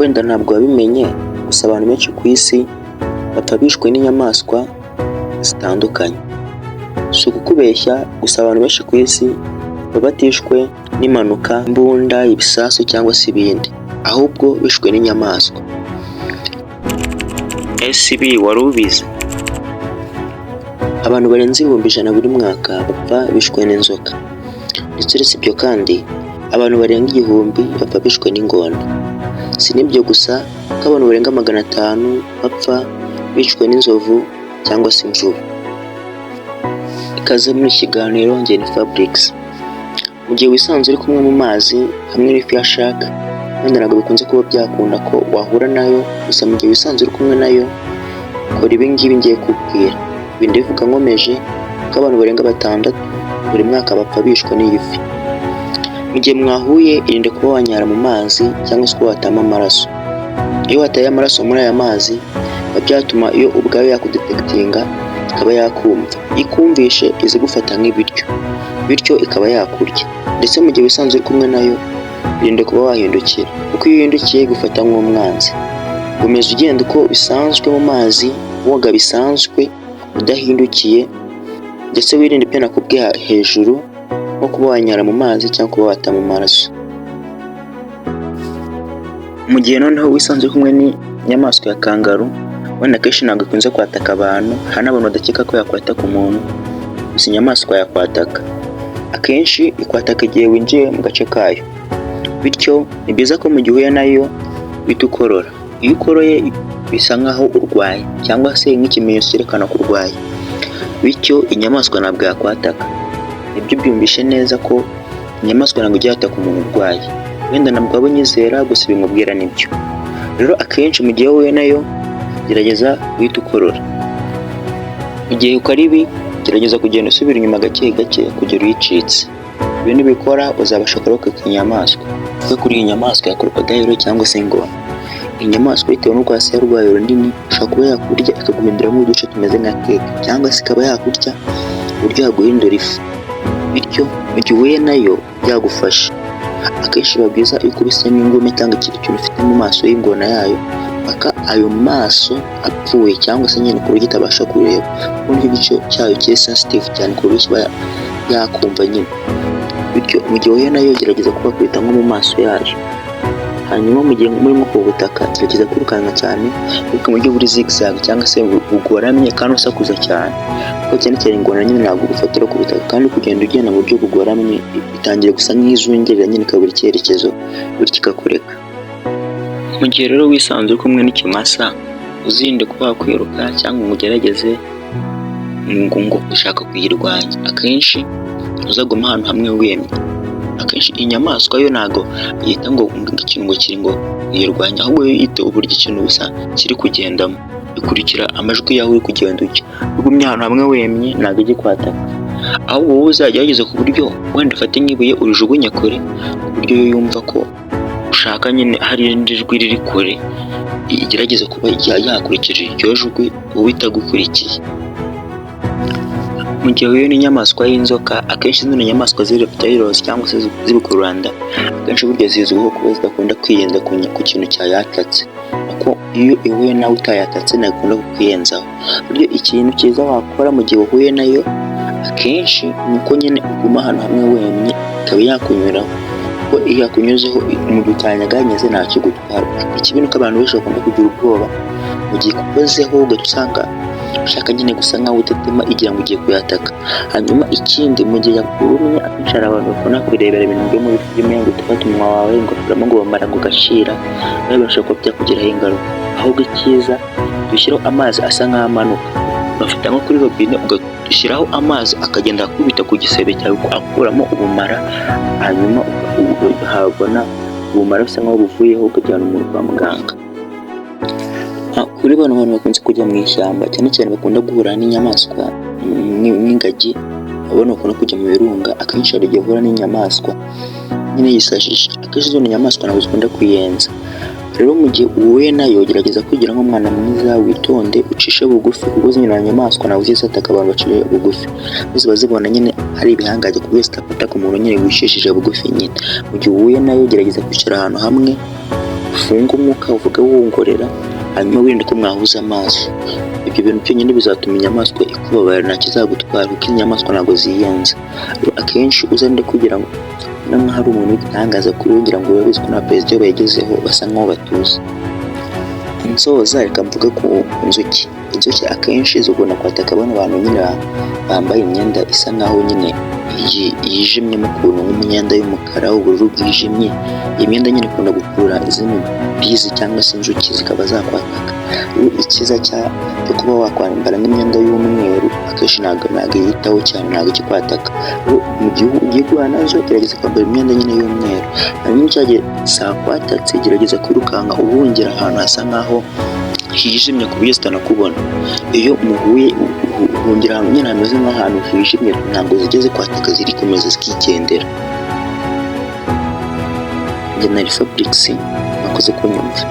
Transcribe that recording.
Wenda ntabwo wabimenye gusa abantu benshi ku isi bapfa bishwe n'inyamaswa zitandukanye. Si ukukubeshya gusa abantu benshi ku isi baba batishwe n'impanuka, imbunda, ibisasu cyangwa se ibindi, ahubwo bishwe n'inyamaswa. SB wari ubizi? Abantu barenze 100,000 buri mwaka bapfa bishwe n'inzoka, ndetse uretse ibyo kandi abantu barenga 1000 bapfa bishwe n'ingona. Si n'ibyo gusa ko abantu barenga 500 bapfa bishwe n'inzovu cyangwa se imvubu. Ikaze muri kiganiro njye ni Fabrix. Mu gihe wisanze uri kumwe mu mazi hamwe n'ifi ya shark, wenda ntabwo bikunze kuba byakunda ko wahura nayo, gusa mu gihe wisanze uri kumwe nayo kora ibi ngibi ngiye kubwira. Ibi ndivuga nkomeje ko abantu barenga 6 buri mwaka bapfa bishwe n'iyi fi. Mu gihe mwahuye irinde kuba wanyara mu mazi cyangwa se kuba watama amaraso. Iyo wataye amaraso muri aya mazi byatuma iyo ubwayo yakudetekitinga ikaba yakumva, ikumvishe izi gufata nk'ibiryo, bityo ikaba yakurya. Ndetse mu gihe wisanze uri kumwe nayo irinde kuba wahindukira, kuko iyo uhindukiye igufata nk'umwanzi. Gomeza ugenda uko bisanzwe mu mazi, woga bisanzwe udahindukiye, ndetse wirinde pe nakubwiye hejuru nko kuba wanyara mu mazi cyangwa kuba watama amaraso. Mu gihe noneho wisanze uri kumwe n'inyamaswa ya kangaru, wenda kenshi ntabwo ikunze kwataka abantu, hari n'abantu badakeka ko yakwataka umuntu, gusa inyamaswa yakwataka. Akenshi ikwataka igihe winjiye mu gace kayo, bityo ni byiza ko mu gihe uhuye nayo uhita ukorora. Iyo ukoroye bisa nkaho urwaye cyangwa se nk'ikimenyetso cyerekana ko urwaye, bityo inyamaswa ntabwo yakwataka. Nibyo byumvishe neza ko inyamaswa ntabwo ijya yataka umuntu urwaye. Wenda ntabwo waba unyizera, gusa bimubwira nibyo. Rero akenshi mu gihe uhuye nayo gerageza uhita ukorora. Igihe ukora ibi gerageza kugenda usubira inyuma gake gake kugera uyicitse. Ibi nibikora uzabasha kurokoka inyamaswa. Kuko kuri iyi nyamaswa ya crocodile cyangwa se ingona, inyamaswa bitewe n'uko hasi yarwaye runini ushobora kuba yakurya ikaguhinduramo uduce tumeze nka keke, cyangwa se ikaba yakurya uburyo yaguhindura ifu, bityo mu gihe uhuye nayo byagufasha. Akenshi biba byiza iyo ukubisemo ingumi cyangwa ikindi kintu ufite mu maso y'ingona yayo, paka ayo maso apfuye cyangwa se nyine ku buryo itabasha kureba, kuko igice cyayo kiri sensitive cyane ku buryo kiba yakumva nyine. Bityo mu gihe uhuye nayo gerageza kubakubita nko mu maso yayo. Hanyuma mu gihe murimo ku butaka gerageza kwirukanka cyane, ariko mu buryo buri zigzag cyangwa se bugoramye kandi usakuza cyane, kuko cyane cyane ingona nyine ntabwo gufatira ku butaka, kandi kugenda ugenda mu buryo bugoramye bitangiye gusa nk'izungerera nyine ikabura icyerekezo, bityo ikakureka. Mu gihe rero wisanze uri kumwe n'ikimasa, uzirinde kuba wakwiruka cyangwa ngo ugerageze ngo ushaka kuyirwanya. Akenshi uzaguma ahantu hamwe wemye. Akenshi inyamaswa yo ntago yita ngo ikintu ngo kiri ngo uyirwanya, ahubwo yo yita uburyo ikintu gusa kiri kugendamo, ikurikira amajwi yawe uri kugenda ujya. Ugumye ahantu hamwe wemye ntabwo ijya kwataka, ahubwo wowe uzagerageza ku buryo wenda ufate nk'ibuye urijugunye kure, ku buryo yo yumva ko ushaka nyine hari irindi jwi riri kure, igerageza kuba yakurikije iryo jwi wowe itagukurikiye. Mu gihe uhuye n'inyamaswa y'inzoka, akenshi zino nyamaswa ziri reptiles cyangwa se z'ibikururanda, akenshi burya zizwiho kuba zidakunda kwiyenza ku kintu cyayatatse, kuko iyo ihuye nawe utayatatse ntakunda kukwiyenzaho. Buryo ikintu cyiza wakora mu gihe uhuye nayo akenshi ni uko nyine uguma ahantu hamwe wemye, ikaba yakunyuraho, kuko iyo yakunyuzeho mu gihe utanyeganyeze ntacyo gutwara. Ikibi ni uko abantu benshi bakunda kugira ubwoba mu gihe ikukozeho, ugasanga ushaka nyine gusa nkaho utetema igira ngo ugiye kuyataka. Hanyuma ikindi, mu gihe yakurumye akenshi hari abantu bakunda kwirebera ibintu byo muri filime, ngo ufate umunwa wawe ngo ukuramo ngo bamara ngo ugashira, nawe birashobora kuba byakugiraho ingaruka. Ahubwo icyiza dushyiraho amazi asa nk'aho amanuka, ugafata nko kuri robine ugashyiraho amazi akagenda akubita ku gisebe cyawe akuramo ubumara, hanyuma uhabona ubumara bisa nkaho buvuyeho ukajyana umuntu kwa muganga. Kuri bano bantu bakunze kujya mu ishyamba, cyane cyane bakunda guhura n'inyamaswa n'ingagi, abona bakunda kujya mu birunga, akenshi hari igihe uhura n'inyamaswa nyine yisashije. Akenshi izo nyamaswa ntabwo zikunda kwiyenza. Rero mu gihe uhuye nayo gerageza kwigira nk'umwana mwiza, witonde, ucishe bugufi, kuko zino nyamaswa ntabwo zizataka abantu baciye bugufi. Ziba zibona nyine hari ibihangaje ku buryo zitafata ku muntu nyine wicishije bugufi nyine. Mu gihe uhuye nayo gerageza kwicara ahantu hamwe ufunge umwuka uvuge wongorera, hanyuma wirinde ko mwahuza amaso. Ibyo bintu byonyine bizatuma inyamaswa ikubabara, nta kizagutwara kuko inyamaswa ntabwo ziyenza. Akenshi uzarinde kugira ngo namwe hari umuntu w'igitangaza kuri wowe, ugira ngo urabizi ko na perezida iyo bayigezeho basa nk'aho batuza. Nsoza reka mvuge ku inzuki. Inzuki akenshi zikunda kwataka bano bantu nyine bambaye imyenda isa nk'aho nyine yijimyemo ukuntu, nk'imyenda y'umukara, ubururu bwijimye. Iyi myenda nyine ikunda gukurura izindi bizi cyangwa se inzuki zikaba zakwataka. Icyiza cyo kuba wakwambara nk'imyenda y'umweru akenshi ntabwo yitaho cyane, ntabwo ikikwataka. Mu gihe ugiye guhura nazo gerageza kwambara imyenda nyine y'umweru, hanyuma cyagiye zakwatatse gerageza kwirukanka ubungira ahantu hasa nk'aho hijimye ku buryo zitanakubona. Iyo muhuye uhungira ahantu nyine hameze nk'ahantu hijimye, ntabwo zigeze kwataka, ziri komeza zikigendera. Njye nari Fabrice, mwakoze kunyumva.